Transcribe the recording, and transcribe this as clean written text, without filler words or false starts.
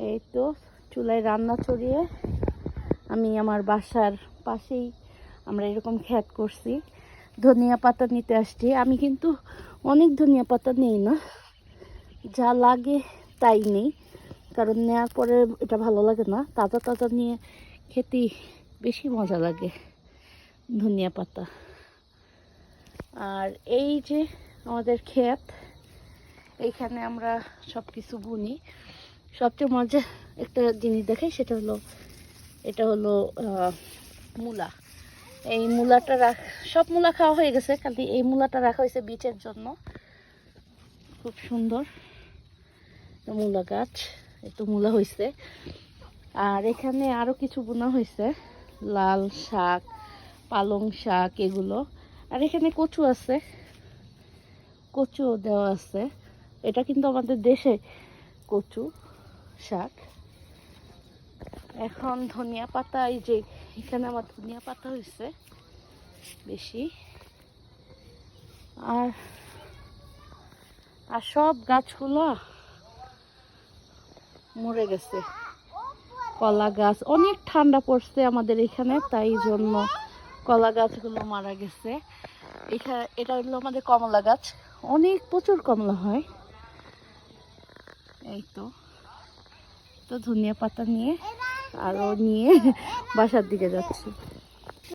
এই তো চুলায় রান্না চড়িয়ে আমি আমার বাসার পাশেই আমরা এরকম ক্ষেত করছি, ধনিয়া পাতা নিতে আসছি। আমি কিন্তু অনেক ধনিয়া পাতা নেই না, যা লাগে তাই নেই, কারণ নেওয়ার পরে এটা ভালো লাগে না। তাজা তাজা নিয়ে খেতে বেশি মজা লাগে ধনিয়া পাতা। আর এই যে আমাদের ক্ষেত, এইখানে আমরা সব কিছু বুনি। সবচেয়ে মজা একটা জিনিস দেখাই, সেটা হলো এটা হলো মূলা। এই মূলাটা সব মূলা খাওয়া হয়ে গেছে, খালি এই মূলাটা রাখা হয়েছে বীজের জন্য। খুব সুন্দর মূলা গাছ, একটু মূলা হয়েছে। আর এখানে আরো কিছু বোনা হয়েছে, লাল শাক, পালং শাক এগুলো। আর এখানে কচু আছে, কচু দেওয়া আছে। এটা কিন্তু আমাদের দেশে কচু শাক। এখন ধনিয়া পাতা, এই যে এখানে আমার ধনিয়া পাতা হয়েছে বেশি। আর আর সব গাছগুলো মরে গেছে। কলা গাছ, অনেক ঠান্ডা পড়ছে আমাদের এখানে, তাই জন্য কলা গাছগুলো মারা গেছে। এটা হলো আমাদের কমলা গাছ, অনেক প্রচুর কমলা হয়। এই তো ধনিয়া পাতা নিয়ে আরো নিয়ে বাসার দিকে যাচ্ছি।